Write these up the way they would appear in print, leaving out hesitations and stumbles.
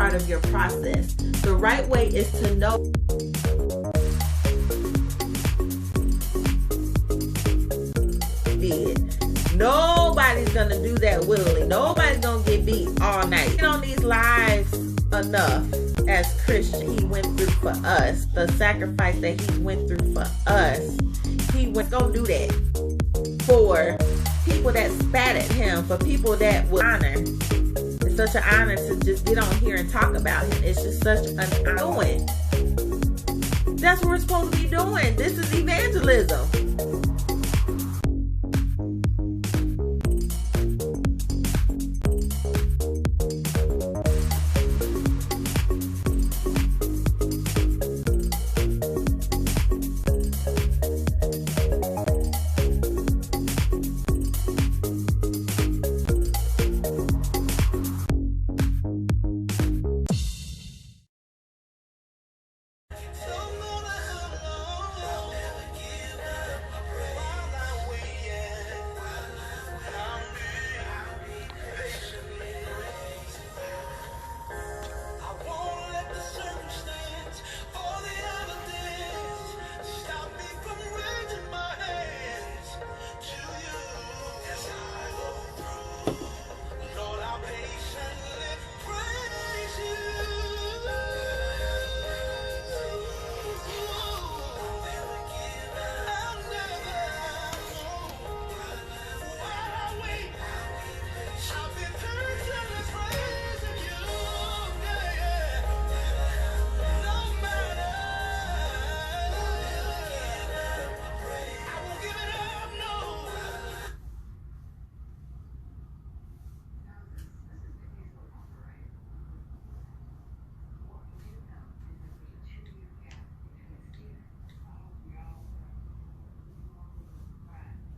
part of your process. The right way is to know nobody's gonna do that willingly. Nobody's gonna get beat all night. Get on these lives enough as Christian. He went through for us. The sacrifice that he went through for us. He was gonna do that for people that spat at him, for people that would honor. It's such an honor to just get on here and talk about him. It's just such an honor. That's what we're supposed to be doing. This is evangelism.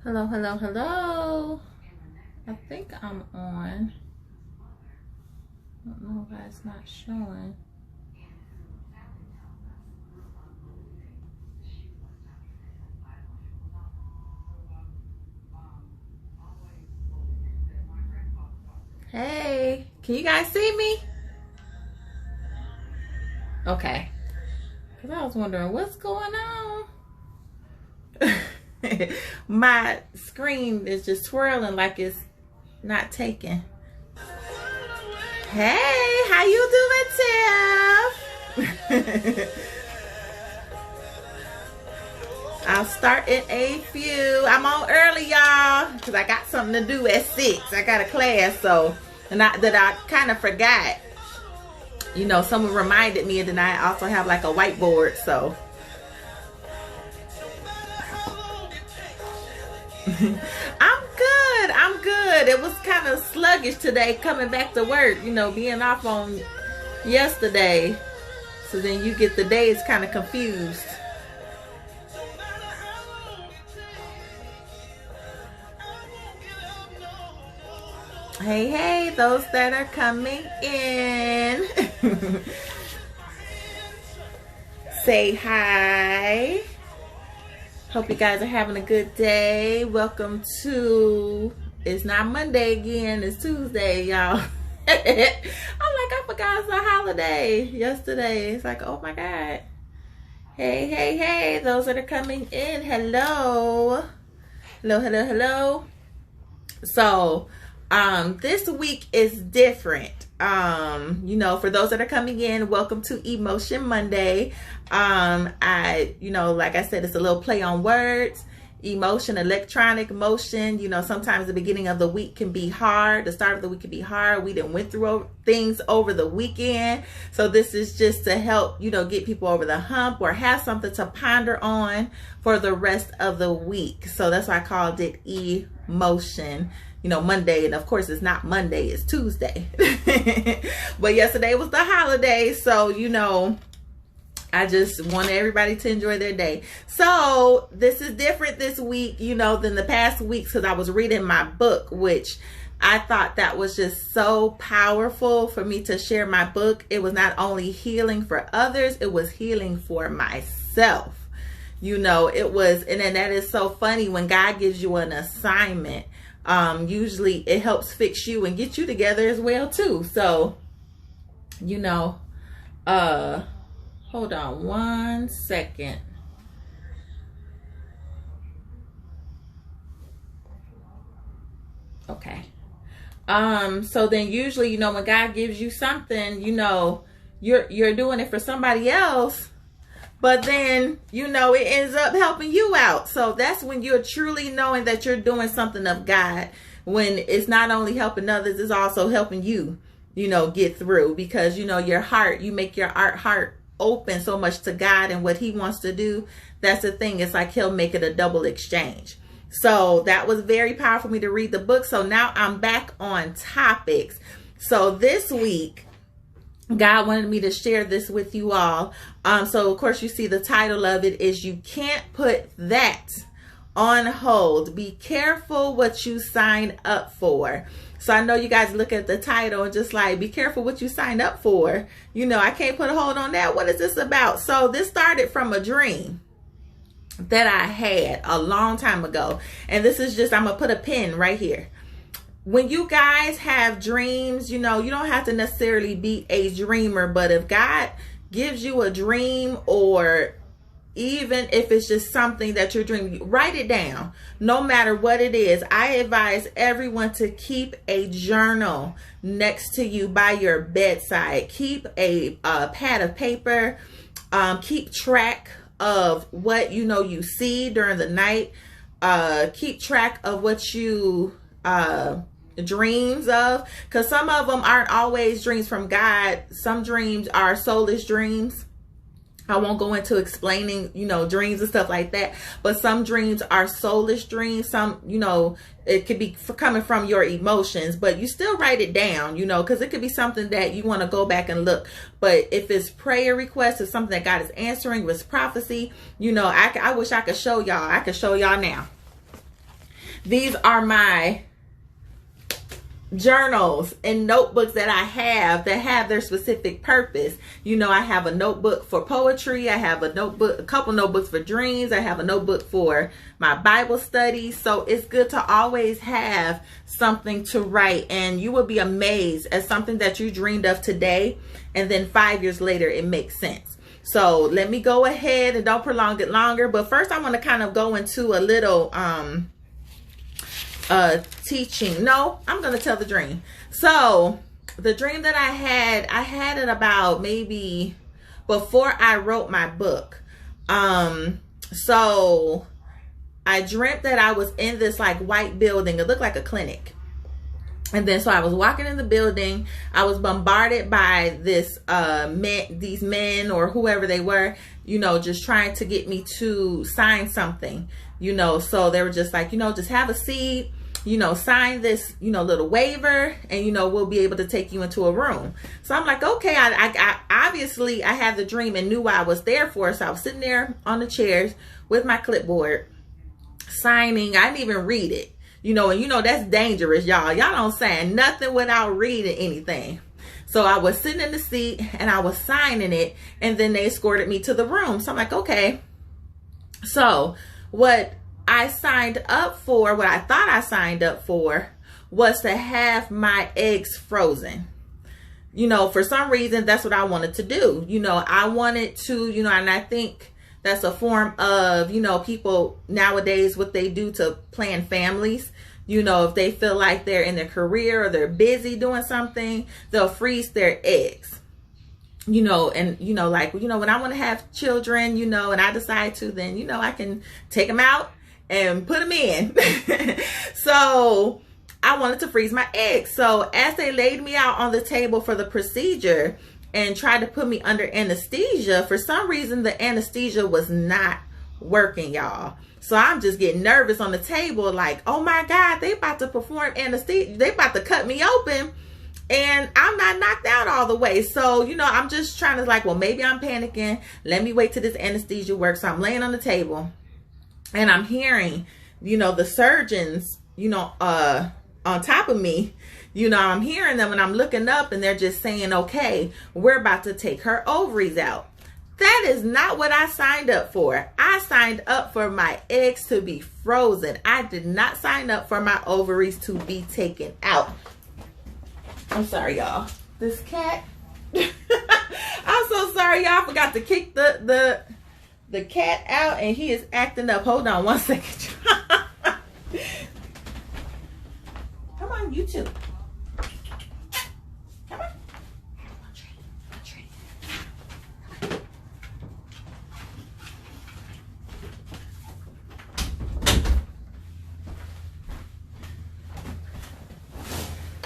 Hello, hello, hello. I think I'm on. I don't know why it's not showing. Hey, can you guys see me? Okay. Because I was wondering what's going on. My screen is just swirling like it's not taking. Hey, how you doing, Tiff? I'll start in a few. I'm on early, y'all, because I got something to do at 6. I got a class, so I kind of forgot. You know, someone reminded me, and then I also have like a whiteboard, so. I'm good. It was kind of sluggish today coming back to work, you know, being off on yesterday. So then you get the days kind of confused. Hey, those that are coming in. Say hi. Hope you guys are having a good day. Welcome to, it's not Monday again, it's Tuesday, y'all. I'm like, I forgot it's a holiday yesterday. It's like, oh my God. Hey, those that are coming in, hello. Hello. So, this week is different. You know, for those that are coming in, welcome to Emotion Monday. You know, like I said, it's a little play on words. Emotion, electronic motion. You know, sometimes the beginning of the week can be hard. The start of the week can be hard. We done went through things over the weekend. So this is just to help, you know, get people over the hump or have something to ponder on for the rest of the week. So that's why I called it Emotion. You know, Monday, and of course it's not Monday, it's Tuesday. But yesterday was the holiday, so you know, I just wanted everybody to enjoy their day. So this is different this week, you know, than the past weeks, because I was reading my book, which I thought that was just so powerful for me to share my book. It was not only healing for others, it was healing for myself. You know, it was, and then that is so funny when God gives you an assignment. Usually it helps fix you and get you together as well too. So you know, hold on one second. Okay. So then usually, you know, when God gives you something, you know, you're doing it for somebody else, but then, you know, it ends up helping you out. So that's when you're truly knowing that you're doing something of God, when it's not only helping others, it's also helping you, you know, get through, because, you know, your heart, you make your heart open so much to God and what he wants to do. That's the thing. It's like he'll make it a double exchange. So that was very powerful for me to read the book. So now I'm back on topics. So this week, God wanted me to share this with you all. So of course you see the title of it is You Can't Put That on Hold. Be careful what you sign up for. So I know you guys look at the title and just like, be careful what you sign up for. You know, I can't put a hold on that. What is this about? So this started from a dream that I had a long time ago. And this is just, I'm going to put a pin right here. When you guys have dreams, you know, you don't have to necessarily be a dreamer, but if God gives you a dream, or even if it's just something that you're dreaming, write it down. No matter what it is, I advise everyone to keep a journal next to you by your bedside. Keep a pad of paper. Keep track of what, you know, you see during the night. Keep track of what you dreams of, because some of them aren't always dreams from God. Some dreams are soulless dreams. I won't go into explaining, you know, dreams and stuff like that, but some dreams are soulless dreams. Some, you know, it could be coming from your emotions, but you still write it down, you know, because it could be something that you want to go back and look. But if it's prayer requests, it's something that God is answering, with prophecy, you know, I wish I could show y'all. I could show y'all now. These are my journals and notebooks that I have that have their specific purpose. You know, I have a notebook for poetry. I have a notebook, a couple notebooks for dreams. I have a notebook for my Bible studies. So it's good to always have something to write, and you will be amazed at something that you dreamed of today, and then 5 years later it makes sense. So let me go ahead and don't prolong it longer. But first I want to kind of go into a little teaching. No, I'm going to tell the dream. So the dream that I had it about maybe before I wrote my book. So I dreamt that I was in this like white building. It looked like a clinic. And then so I was walking in the building. I was bombarded by these men or whoever they were, you know, just trying to get me to sign something, you know. So they were just like, you know, just have a seat, you know, sign this, you know, little waiver, and, you know, we'll be able to take you into a room. So I'm like, okay, I obviously I had the dream and knew what I was there for. So I was sitting there on the chairs with my clipboard, signing. I didn't even read it. You know, and you know, that's dangerous, y'all. Y'all don't sign nothing without reading anything. So I was sitting in the seat and I was signing it, and then they escorted me to the room. So I'm like, okay. So what I signed up for, what I thought I signed up for, was to have my eggs frozen. You know, for some reason, that's what I wanted to do. You know, I wanted to, you know, and I think that's a form of, you know, people nowadays, what they do to plan families. You know, if they feel like they're in their career or they're busy doing something, they'll freeze their eggs. You know, and, you know, like, you know, when I want to have children, you know, and I decide to, then, you know, I can take them out and put them in. So I wanted to freeze my eggs. So as they laid me out on the table for the procedure and tried to put me under anesthesia, for some reason the anesthesia was not working, y'all. So I'm just getting nervous on the table, like, oh my God, they about to perform anesthesia. They about to cut me open, and I'm not knocked out all the way. So, you know, I'm just trying to like, well, maybe I'm panicking. Let me wait till this anesthesia works. So I'm laying on the table, and I'm hearing, you know, the surgeons, you know, on top of me. You know, I'm hearing them, and I'm looking up, and they're just saying, okay, we're about to take her ovaries out. That is not what I signed up for. I signed up for my eggs to be frozen. I did not sign up for my ovaries to be taken out. I'm sorry, y'all. This cat. I'm so sorry, y'all. I forgot to kick the cat out, and he is acting up. Hold on one second. Come on, you two. Come on.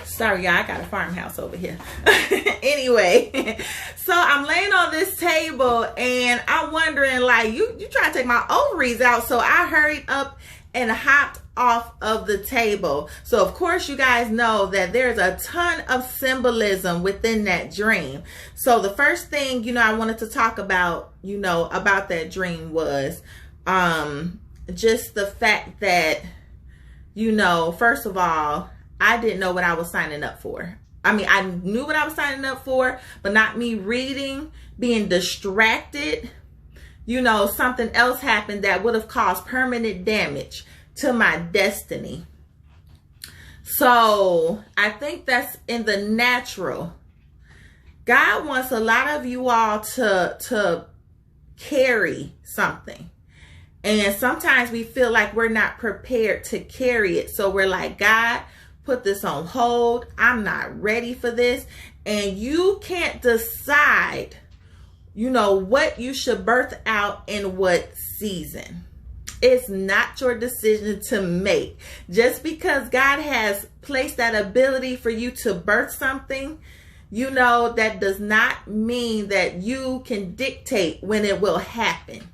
Sorry, y'all, I got a farmhouse over here. Anyway, so I'm laying on this table and I'm wondering, like, you try to take my ovaries out. So I hurried up and hopped off of the table. So of course you guys know that there's a ton of symbolism within that dream. So the first thing, I wanted to talk about, about that dream was just the fact that, first of all, I didn't know what I was signing up for. I mean, I knew what I was signing up for, but not me reading, being distracted. Something else happened that would have caused permanent damage to my destiny. So I think that's in the natural. God wants a lot of you all to carry something. And sometimes we feel like we're not prepared to carry it. So we're like, God, put this on hold. I'm not ready for this. And you can't decide, what you should birth out in what season. It's not your decision to make. Just because God has placed that ability for you to birth something, that does not mean that you can dictate when it will happen.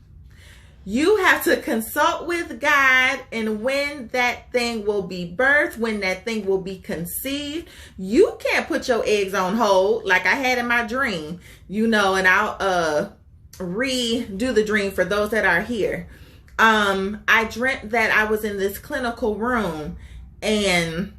You have to consult with God and when that thing will be birthed, when that thing will be conceived. You can't put your eggs on hold like I had in my dream, and I'll redo the dream for those that are here. I dreamt that I was in this clinical room and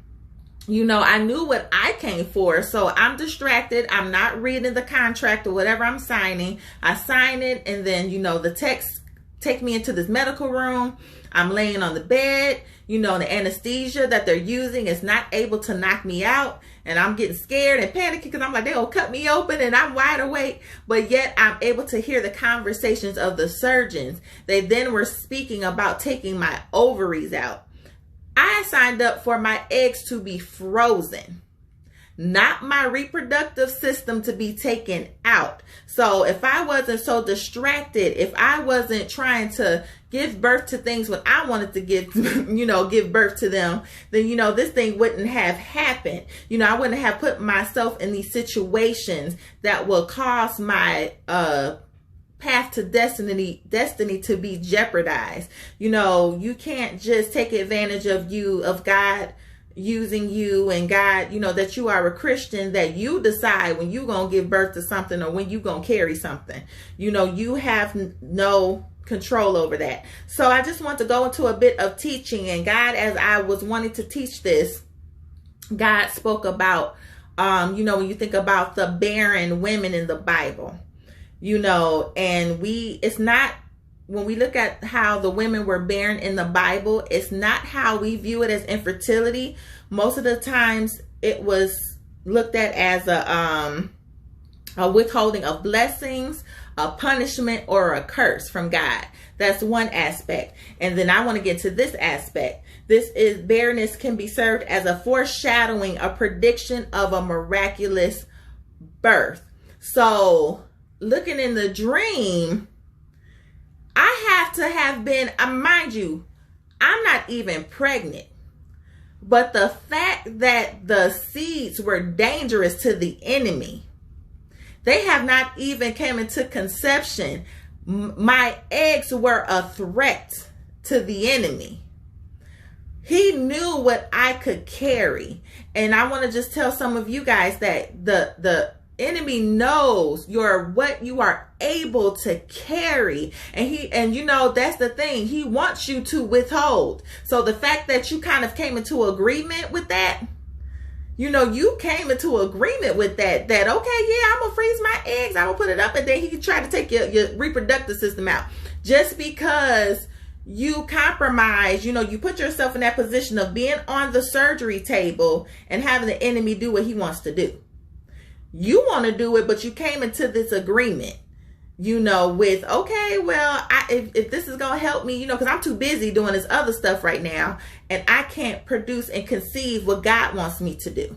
I knew what I came for. So I'm distracted. I'm not reading the contract or whatever I'm signing. I sign it and then, the text take me into this medical room. I'm laying on the bed. The anesthesia that they're using is not able to knock me out. And I'm getting scared and panicking because I'm like, they'll cut me open and I'm wide awake. But yet I'm able to hear the conversations of the surgeons. They then were speaking about taking my ovaries out. I signed up for my eggs to be frozen, not my reproductive system to be taken out. So if I wasn't so distracted, if I wasn't trying to give birth to things when I wanted to give birth to them, then, this thing wouldn't have happened. I wouldn't have put myself in these situations that will cause my, path to destiny to be jeopardized. You can't just take advantage of God using you and God, that you are a Christian, that you decide when you gonna give birth to something or when you gonna carry something. You have no control over that. So I just want to go into a bit of teaching, and God, as I was wanting to teach this, God spoke about, when you think about the barren women in the Bible, and it's not, when we look at how the women were barren in the Bible, it's not how we view it as infertility. Most of the times it was looked at as a withholding of blessings, a punishment, or a curse from God. That's one aspect. And then I want to get to this aspect. This is barrenness can be served as a foreshadowing, a prediction of a miraculous birth. So looking in the dream, I have to have been, mind you, I'm not even pregnant. But the fact that the seeds were dangerous to the enemy, they have not even come into conception. My eggs were a threat to the enemy. He knew what I could carry. And I want to just tell some of you guys that the enemy knows what you are able to carry, and that's the thing, he wants you to withhold. So the fact that you kind of came into agreement with that, you came into agreement with that okay, yeah, I'm gonna freeze my eggs, I'm gonna put it up, and then he can try to take your reproductive system out. Just because you compromise, you put yourself in that position of being on the surgery table and having the enemy do what he wants to do. You want to do it, but you came into this agreement, with, okay, well, if this is going to help me, because I'm too busy doing this other stuff right now, and I can't produce and conceive what God wants me to do.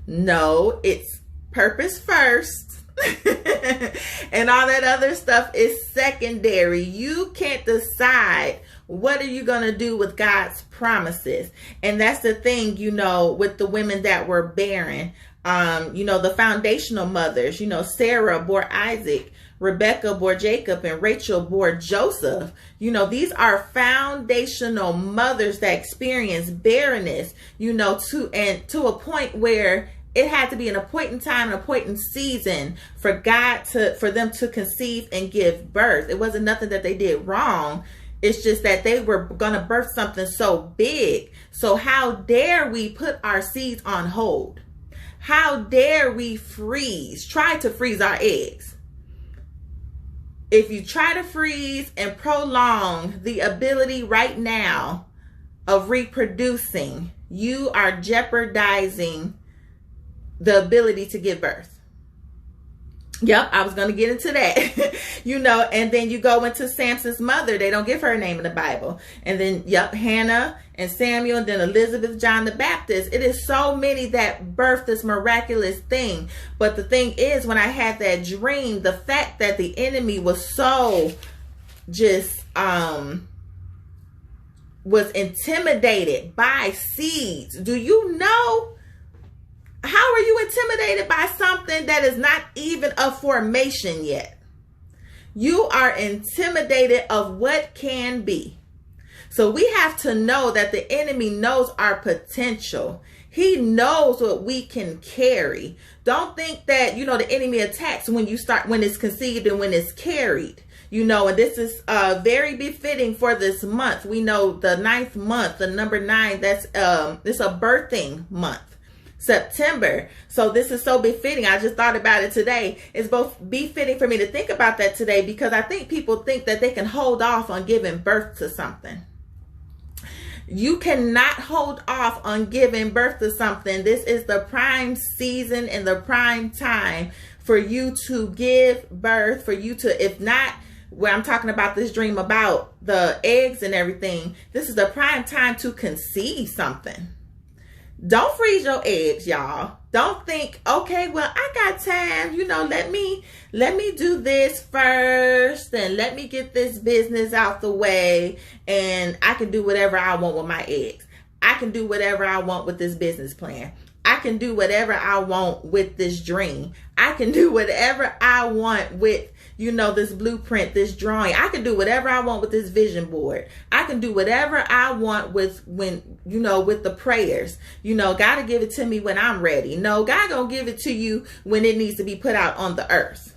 No, it's purpose first. And all that other stuff is secondary. You can't decide what are you going to do with God's promises. And that's the thing, with the women that were barren, the foundational mothers, Sarah bore Isaac, Rebecca bore Jacob, and Rachel bore Joseph. These are foundational mothers that experience barrenness, to a point where it had to be in a point in time, and a point in season for them to conceive and give birth. It wasn't nothing that they did wrong. It's just that they were going to birth something so big. So how dare we put our seeds on hold? How dare we try to freeze our eggs? If you try to freeze and prolong the ability right now of reproducing, you are jeopardizing the ability to give birth. Yep, I was going to get into that. And then you go into Samson's mother. They don't give her a name in the Bible. And then, Hannah and Samuel, and then Elizabeth, John the Baptist. It is so many that birthed this miraculous thing. But the thing is, when I had that dream, the fact that the enemy was so just, was intimidated by seeds. Do you know? How are you intimidated by something that is not even a formation yet? You are intimidated of what can be. So we have to know that the enemy knows our potential. He knows what we can carry. Don't think that, the enemy attacks when it's conceived and when it's carried. And this is very befitting for this month. We know the 9th month, the number 9, it's a birthing month. September. So this is so befitting. I just thought about it today. It's both befitting for me to think about that today, because I think people think that they can hold off on giving birth to something. You cannot hold off on giving birth to something. This is the prime season and the prime time for you to give birth, for you to, if not, where I'm talking about this dream about the eggs and everything, this is the prime time to conceive something. Don't freeze your eggs, y'all. Don't think, okay, well, I got time. Let me do this first, and let me get this business out the way, and I can do whatever I want with my eggs. I can do whatever I want with this business plan. I can do whatever I want with this dream. I can do whatever I want with, this blueprint, this drawing. I can do whatever I want with this vision board. I can do whatever I want with with the prayers. God will give it to me when I'm ready. No, God gonna give it to you when it needs to be put out on the earth.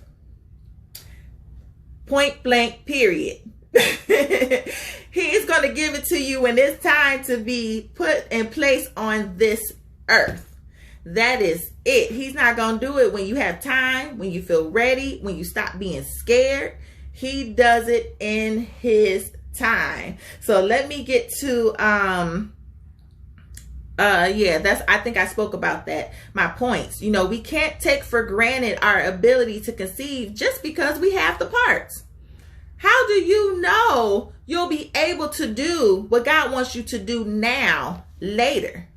Point blank, period. He is going to give it to you when it's time to be put in place on this earth. That is it. He's not going to do it when you have time, when you feel ready, when you stop being scared. He does it in his time. So let me get to, I think I spoke about that. My points, we can't take for granted our ability to conceive just because we have the parts. How do you know you'll be able to do what God wants you to do now, later?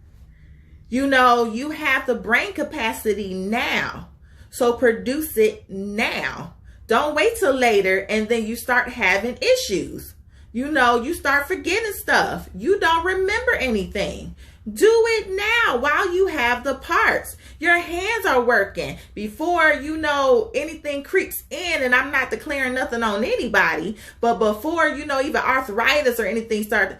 You have the brain capacity now. So produce it now. Don't wait till later and then you start having issues. You start forgetting stuff. You don't remember anything. Do it now while you have the parts. Your hands are working before anything creeps in. And I'm not declaring nothing on anybody, but before even arthritis or anything start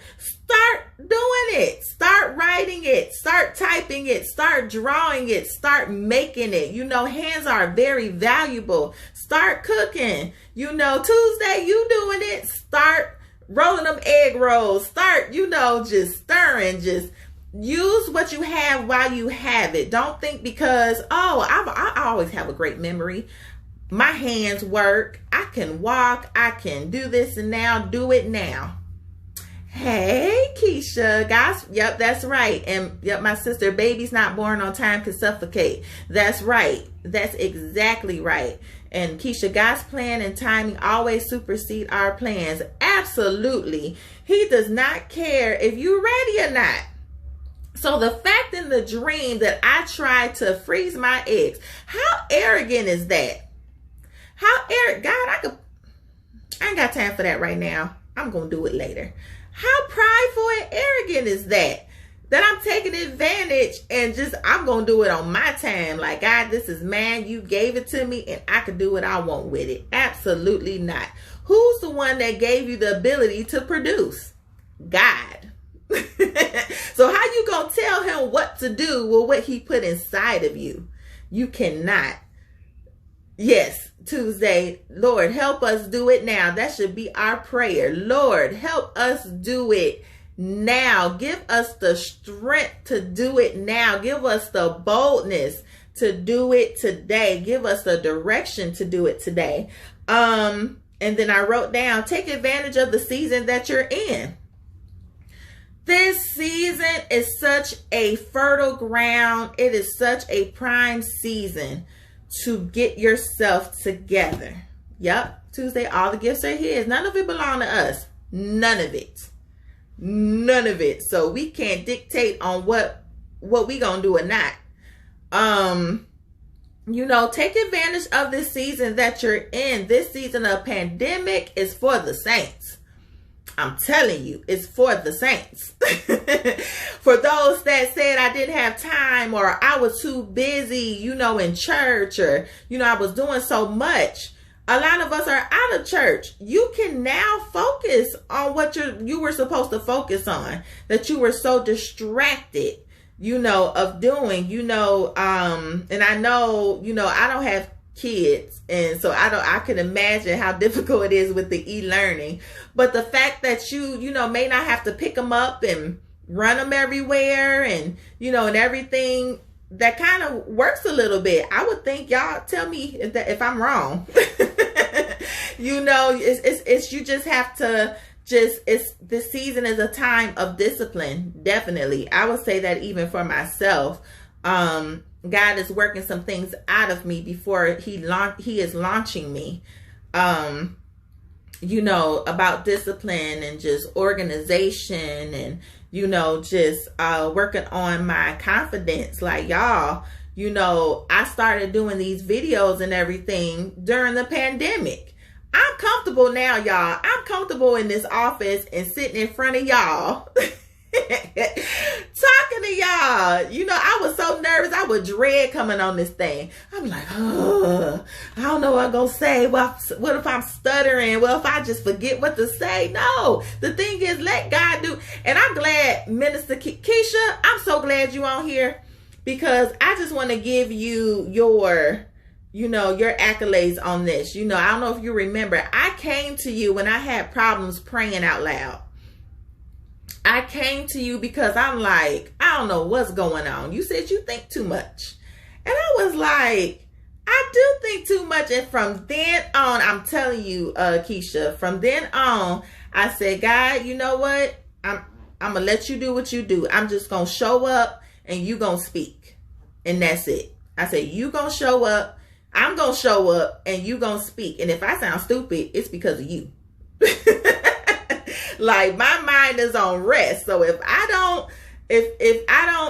doing it. Start writing it. Start typing it. Start drawing it. Start making it. Hands are very valuable. Start cooking. Tuesday you doing it. Start rolling them egg rolls. Start just stirring. Just use what you have while you have it. Don't think because, I always have a great memory. My hands work. I can walk. I can do this and now. Do it now. Hey, Keisha. Guys, yep, that's right. And yep, my sister, babies not born on time can suffocate. That's right. That's exactly right. And Keisha, God's plan and timing always supersede our plans. Absolutely. He does not care if you're ready or not. So the fact in the dream that I tried to freeze my eggs, how arrogant is that? How arrogant? God, I ain't got time for that right now. I'm going to do it later. How prideful and arrogant is that? That I'm taking advantage and I'm going to do it on my time. Like, God, this is mine. You gave it to me and I can do what I want with it. Absolutely not. Who's the one that gave you the ability to produce? God. So how you gonna tell him what to do with what he put inside of you? You cannot. Yes, Tuesday, Lord, help us do it now. That should be our prayer. Lord, help us do it now. Give us the strength to do it now. Give us the boldness to do it today. Give us the direction to do it today. And then I wrote down, take advantage of the season that you're in. This season is such a fertile ground. It is such a prime season to get yourself together. Yep, Tuesday, all the gifts are his. None of it belong to us. None of it. None of it. So we can't dictate on what we gonna do or not. Take advantage of this season that you're in. This season of pandemic is for the saints. I'm telling you, it's for the saints. For those that said I didn't have time, or I was too busy, in church, or, I was doing so much. A lot of us are out of church. You can now focus on what you were supposed to focus on, that you were so distracted, of doing, and I know, I don't have kids, and so I can imagine how difficult it is with the e-learning. But the fact that you may not have to pick them up and run them everywhere, and and everything, that kind of works a little bit. I would think, y'all tell me if I'm wrong. It's you just have to this season is a time of discipline. Definitely, I would say that even for myself. God is working some things out of me before he is launching me, about discipline and just organization, and, working on my confidence. Like, y'all, I started doing these videos and everything during the pandemic. I'm comfortable now, y'all. I'm comfortable in this office and sitting in front of y'all. Talking to y'all. I was so nervous. I would dread coming on this thing. I'm like, I don't know what I'm gonna say. Well, what if I'm stuttering? Well, if I just forget what to say? No, the thing is, let God do. And I'm glad, Minister Keisha, I'm so glad you on here, because I just want to give you your accolades on this. I don't know if you remember, I came to you when I had problems praying out loud. I came to you because I'm like, I don't know what's going on. You said you think too much. And I was like, I do think too much. And from then on, I'm telling you, Keisha, from then on, I said, God, you know what? I'm going to let you do what you do. I'm just going to show up and you going to speak. And that's it. I said, you going to show up. I'm going to show up and you going to speak. And if I sound stupid, it's because of you. Like, my mind is on rest. So if I don't,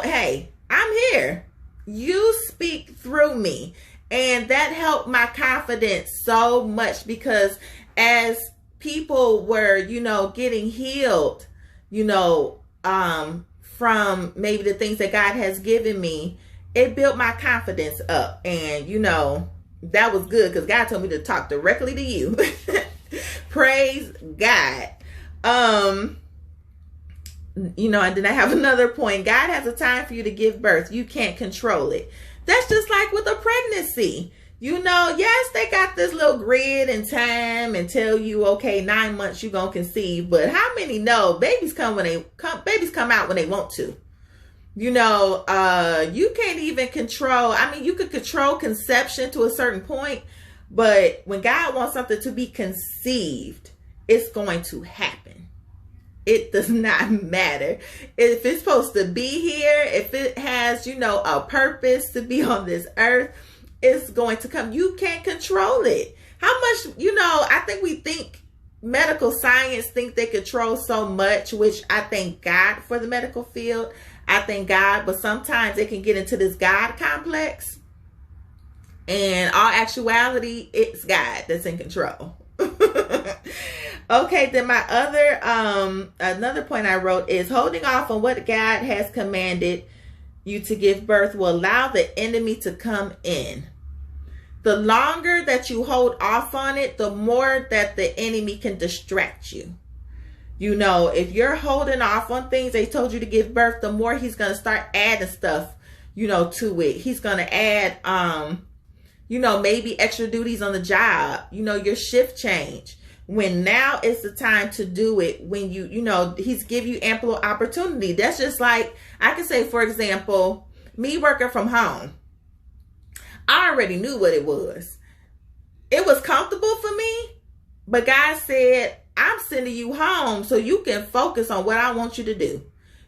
hey, I'm here. You speak through me. And that helped my confidence so much, because as people were, getting healed, from maybe the things that God has given me, it built my confidence up. And, that was good, because God told me to talk directly to you. Praise God. And then I have another point. God has a time for you to give birth. You can't control it. That's just like with a pregnancy. Yes, they got this little grid and time and tell you, okay, 9 months you're gonna conceive. But how many know babies come out when they want to? You can't even control. I mean, you could control conception to a certain point, but when God wants something to be conceived, it's going to happen. It does not matter. If it's supposed to be here, if it has, a purpose to be on this earth, it's going to come. You can't control it. How much, I think we think medical science think they control so much, which I thank God for the medical field. I thank God, but sometimes they can get into this God complex. And all actuality, it's God that's in control. Okay, then my another point I wrote is holding off on what God has commanded you to give birth will allow the enemy to come in. The longer that you hold off on it, the more that the enemy can distract you. If you're holding off on things they told you to give birth, the more he's going to start adding stuff, to it. He's going to add, maybe extra duties on the job, your shift change. When now is the time to do it, when he's give you ample opportunity. That's just like, I can say, for example, me working from home. I already knew what it was. It was comfortable for me, but God said, I'm sending you home so you can focus on what I want you to do.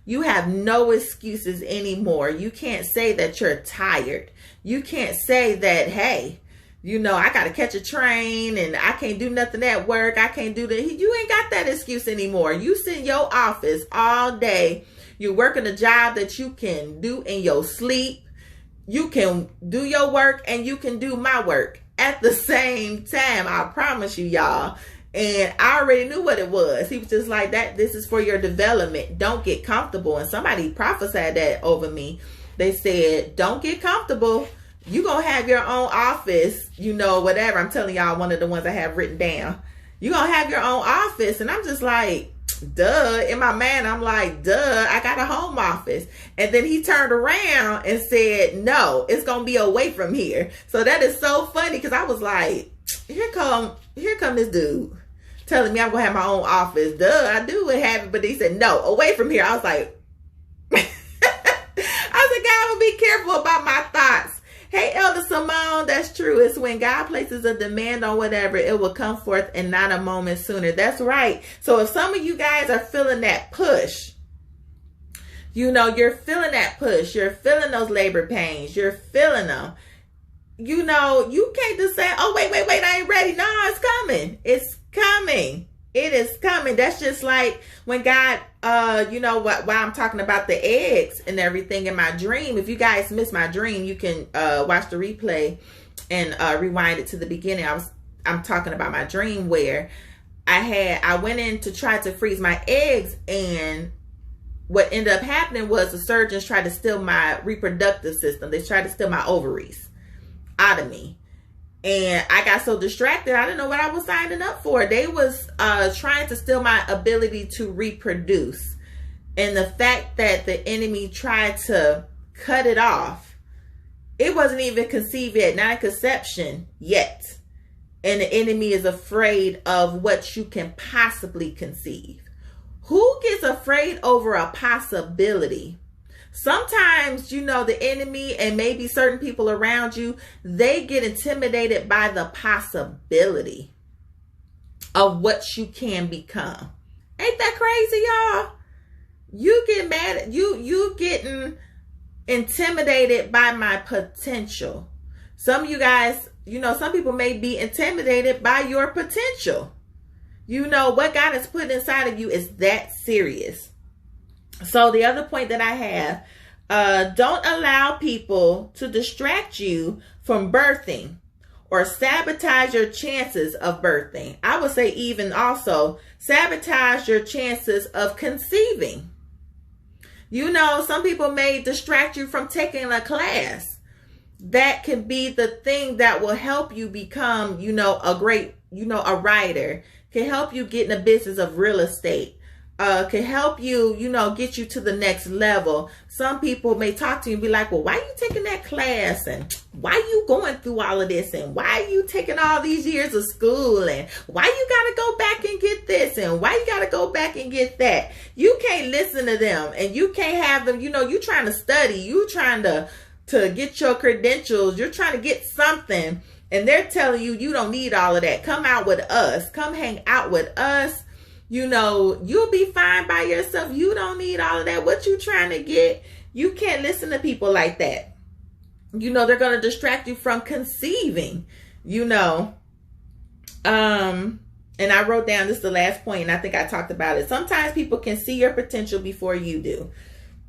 You have no excuses anymore. You can't say that you're tired. You can't say that, hey, I got to catch a train and I can't do nothing at work. I can't do that. You ain't got that excuse anymore. You sit in your office all day. You're working a job that you can do in your sleep. You can do your work and you can do my work at the same time. I promise you, y'all. And I already knew what it was. He was just like that. This is for your development. Don't get comfortable. And somebody prophesied that over me. They said, don't get comfortable. You gonna have your own office, whatever. I'm telling y'all, one of the ones I have written down. You gonna have your own office. And I'm just like, duh. In my mind, I'm like, duh, I got a home office. And then he turned around and said, no, it's gonna be away from here. So that is so funny, because I was like, here come this dude telling me I'm gonna have my own office. Duh, I do have it. But he said, no, away from here. I was like, God, I'm gonna be careful about my thoughts. Hey, Elder Simone, that's true. It's when God places a demand on whatever, it will come forth and not a moment sooner. That's right. So if some of you guys are feeling that push, you're feeling that push. You're feeling those labor pains. You're feeling them. You can't just say, oh, wait, I ain't ready. No, it's coming. It's coming. It is coming. That's just like when God, why I'm talking about the eggs and everything in my dream. If you guys missed my dream, you can watch the replay and rewind it to the beginning. I'm talking about my dream where I went in to try to freeze my eggs, and what ended up happening was the surgeons tried to steal my reproductive system. They tried to steal my ovaries out of me. And I got so distracted, I didn't know what I was signing up for. They was trying to steal my ability to reproduce. And the fact that the enemy tried to cut it off, it wasn't even conceived yet, not a conception yet. And the enemy is afraid of what you can possibly conceive. Who gets afraid over a possibility? Sometimes, the enemy and maybe certain people around you, they get intimidated by the possibility of what you can become. Ain't that crazy, y'all? You get mad, you getting intimidated by my potential. Some of you guys, some people may be intimidated by your potential. What God has put inside of you is that serious. So the other point that I have, don't allow people to distract you from birthing or sabotage your chances of birthing. I would say even also sabotage your chances of conceiving. Some people may distract you from taking a class. That can be the thing that will help you become, a great, a writer, can help you get in the business of real estate. Can help you, get you to the next level. Some people may talk to you and be like, well, why are you taking that class? And why are you going through all of this? And why are you taking all these years of school? And why you got to go back and get this? And why you got to go back and get that? You can't listen to them, and you can't have them, you trying to study. You trying to get your credentials. You're trying to get something. And they're telling you, you don't need all of that. Come out with us. Come hang out with us. You know, you'll be fine by yourself. You don't need all of that. What you trying to get? You can't listen to people like that. You know, they're going to distract you from conceiving, you know. And I wrote down, this is the last point, and I think I talked about it. Sometimes people can see your potential before you do.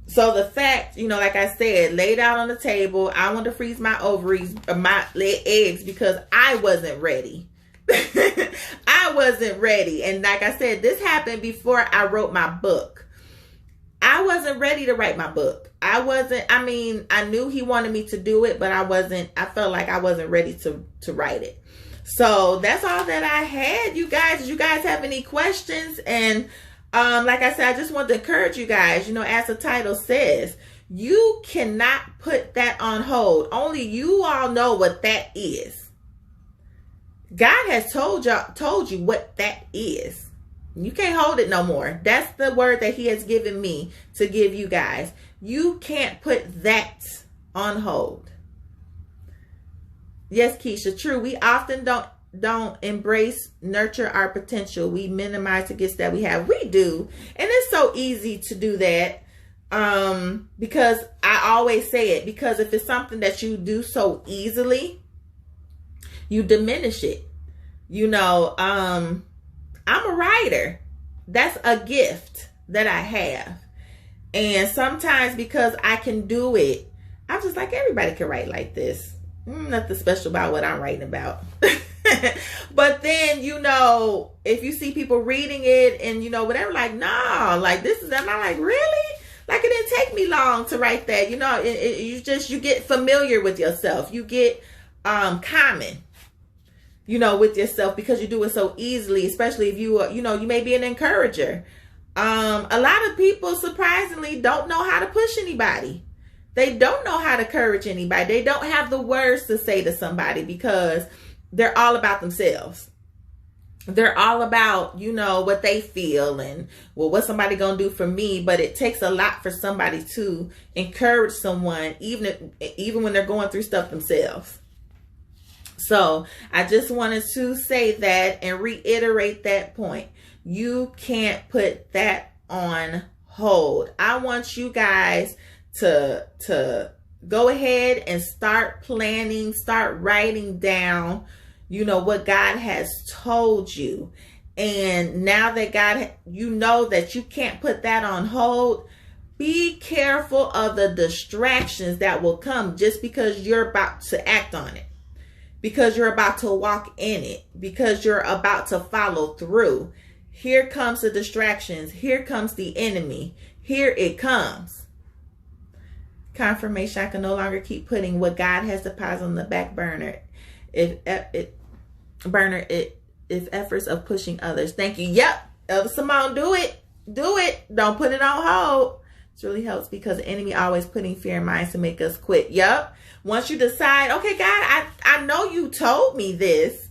So the fact, you know, like I said, laid out on the table, I want to freeze my ovaries, my eggs, because I wasn't ready. I wasn't ready. And like I said, this happened before I wrote my book. I wasn't ready to write my book. I mean, I knew he wanted me to do it, but I felt like I wasn't ready to write it. So that's all that I had, you guys. Did you guys have any questions? And like I said, I just want to encourage you guys, you know, as the title says, you cannot put that on hold. Only you all know what that is. God has told you what that is. You can't hold it no more. That's the word that he has given me to give you guys. You can't put that on hold. Yes, Keisha, true. We often don't embrace, nurture our potential. We minimize the gifts that we have. We do. And it's so easy to do that. Because I always say it, because if it's something that you do so easily, you diminish it. You know, I'm a writer. That's a gift that I have. And sometimes because I can do it, I'm just like, everybody can write like this. Nothing special about what I'm writing about. But then, you know, if you see people reading it and, you know, whatever, like, no, like this is them. I'm like, really? Like, it didn't take me long to write that. You know, you get familiar with yourself. You get common, you know, with yourself, because you do it so easily, especially if you know, you may be an encourager. A lot of people surprisingly don't know how to push anybody. They don't know how to encourage anybody. They don't have the words to say to somebody because they're all about themselves. They're all about, you know, what they feel and, well, what's somebody going to do for me? But it takes a lot for somebody to encourage someone, even when they're going through stuff themselves. So I just wanted to say that and reiterate that point. You can't put that on hold. I want you guys to go ahead and start planning, start writing down, you know, what God has told you. And now that you know that you can't put that on hold, be careful of the distractions that will come just because you're about to act on it, because you're about to walk in it, because you're about to follow through. Here comes the distractions. Here comes the enemy. Here it comes. Confirmation, I can no longer keep putting what God has deposited on the back burner. If efforts of pushing others. Thank you. Yep. Elder Simone, do it. Do it. Don't put it on hold. It really helps because the enemy always putting fear in minds to make us quit. Yep. Once you decide, okay, God, I know you told me this.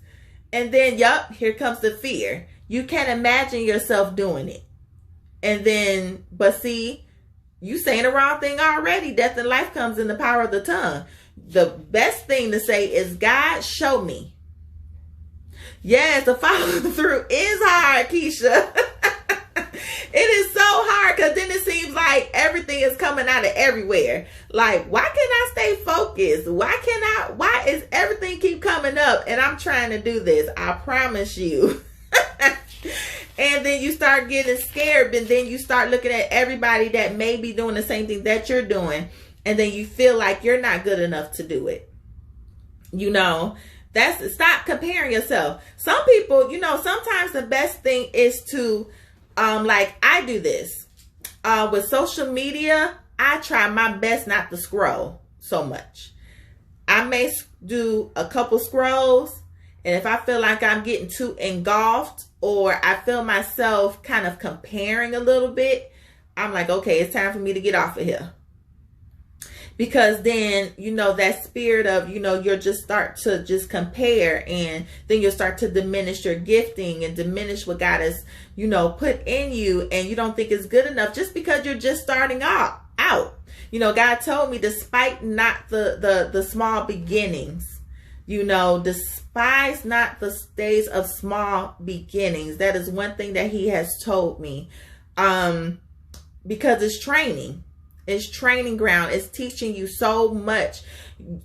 And then, yep, here comes the fear. You can't imagine yourself doing it. And then, but see, you saying the wrong thing already. Death and life comes in the power of the tongue. The best thing to say is, God, show me. Yes, the follow through is hard, Keisha. It is so hard because then it seems like everything is coming out of everywhere. Like, why can't I stay focused? Why is everything keep coming up? And I'm trying to do this. I promise you. And then you start getting scared, and then you start looking at everybody that may be doing the same thing that you're doing. And then you feel like you're not good enough to do it. You know, stop comparing yourself. Some people, you know, sometimes the best thing is to, like I do this, with social media, I try my best not to scroll so much. I may do a couple scrolls, and if I feel like I'm getting too engulfed or I feel myself kind of comparing a little bit, I'm like, okay, it's time for me to get off of here. Because then, you know, that spirit of, you know, you'll just start to just compare, and then you'll start to diminish your gifting and diminish what God has, you know, put in you, and you don't think it's good enough just because you're just starting out. You know, God told me, despite not the small beginnings, You know, despise not the days of small beginnings. That is one thing that he has told me. Because it's training. It's training ground. It's teaching you so much.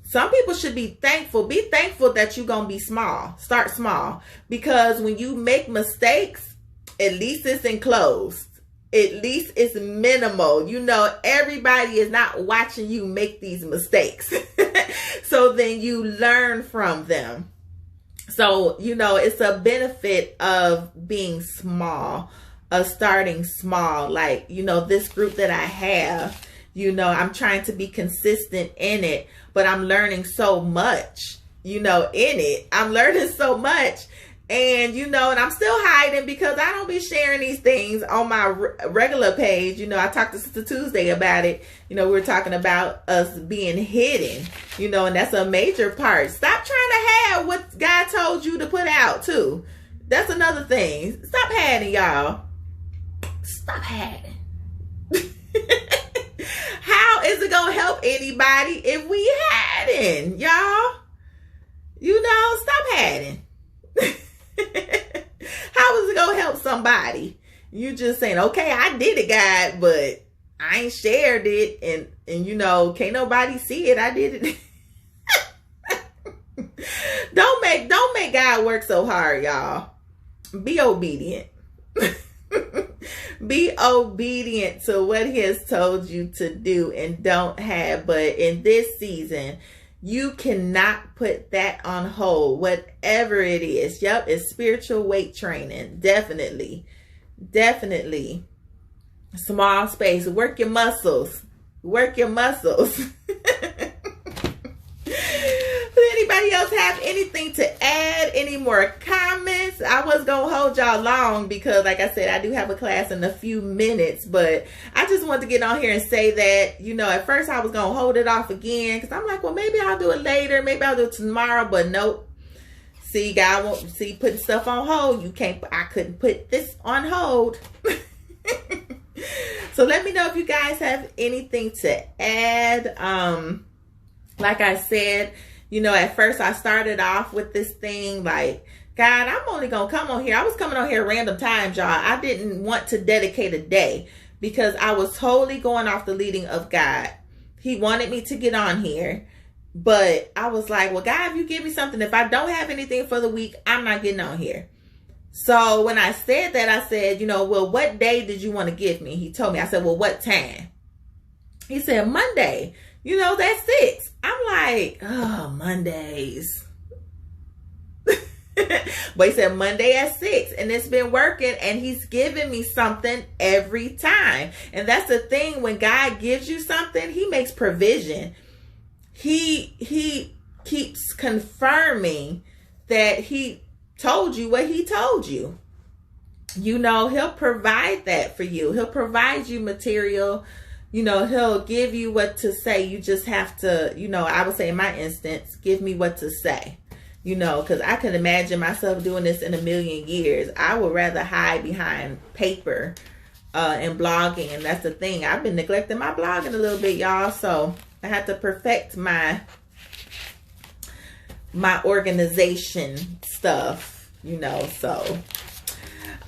Some people should be thankful. Be thankful that you're going to be small. Start small. Because when you make mistakes, at least it's enclosed. At least it's minimal. You know, everybody is not watching you make these mistakes. So then you learn from them. So, you know, it's a benefit of being small, of starting small. Like, you know, this group that I have, you know, I'm trying to be consistent in it, but I'm learning so much, you know, in it. I'm learning so much. And, you know, and I'm still hiding because I don't be sharing these things on my regular page. You know, I talked to Sister Tuesday about it. You know, we were talking about us being hidden, you know, and that's a major part. Stop trying to have what God told you to put out, too. That's another thing. Stop hiding, y'all. Stop hiding. How is it going to help anybody if we hiding, y'all? You know, stop hiding. How is it gonna help somebody? You just saying, okay, I did it, God, but I ain't shared it, and you know, can't nobody see it. I did it. Don't make God work so hard, y'all. Be obedient. Be obedient to what he has told you to do, and don't have. But in this season, you cannot put that on hold, whatever it is. Yep, it's spiritual weight training. Definitely. Definitely. Small space. Work your muscles. Work your muscles. Does anybody else have anything to add? Any more comments? I was going to hold y'all long because, like I said, I do have a class in a few minutes. But I just wanted to get on here and say that, you know, at first I was going to hold it off again because I'm like, well, maybe I'll do it later. Maybe I'll do it tomorrow. But nope. See, God won't see putting stuff on hold. I couldn't put this on hold. So let me know if you guys have anything to add. Like I said, you know, at first I started off with this thing like, God, I'm only going to come on here. I was coming on here random times, y'all. I didn't want to dedicate a day because I was totally going off the leading of God. He wanted me to get on here. But I was like, well, God, if you give me something, if I don't have anything for the week, I'm not getting on here. So when I said that, I said, you know, well, what day did you want to give me? He told me. I said, well, what time? He said, Monday. You know, that's 6. I'm like, oh, Mondays. But he said Monday at 6. And it's been working. And he's giving me something every time. And that's the thing. When God gives you something, he makes provision. He keeps confirming that he told you what he told you. You know, he'll provide that for you. He'll provide you material. You know, he'll give you what to say. You just have to, you know, I would say in my instance, give me what to say. You know, because I could imagine myself doing this in a million years. I would rather hide behind paper and blogging. And that's the thing. I've been neglecting my blogging a little bit, y'all. So I have to perfect my organization stuff, you know, so.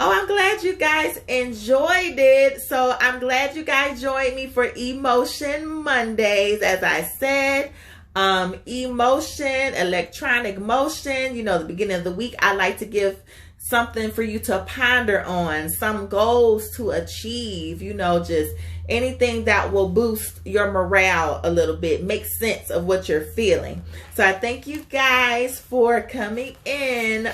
Oh, I'm glad you guys enjoyed it. So I'm glad you guys joined me for Emotion Mondays. As I said, emotion, electronic motion, you know, the beginning of the week, I like to give something for you to ponder on, some goals to achieve, you know, just anything that will boost your morale a little bit, make sense of what you're feeling. So I thank you guys for coming in.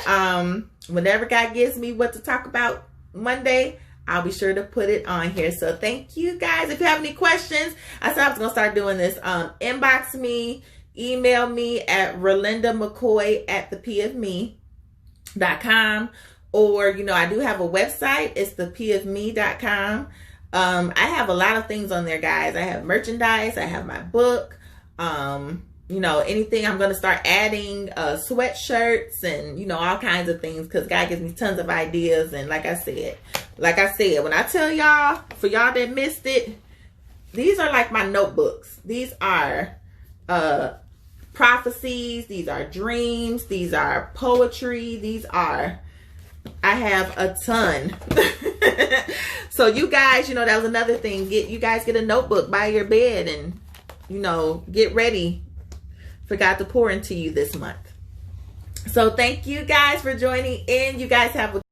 Whenever God gives me what to talk about Monday, I'll be sure to put it on here. So thank you guys. If you have any questions, I said I was going to start doing this. Inbox me, email me at RelindaMcCoy@thepofme.com. Or, you know, I do have a website. It's thepofme.com. I have a lot of things on there, guys. I have merchandise. I have my book. You know, anything. I'm going to start adding sweatshirts and, you know, all kinds of things because God gives me tons of ideas. And like I said, when I tell y'all, for y'all that missed it, these are like my notebooks. These are prophecies. These are dreams. These are poetry. I have a ton. So you guys, you know, that was another thing. You guys get a notebook by your bed and, you know, get ready for God to pour into you this month. So thank you guys for joining in. You guys have a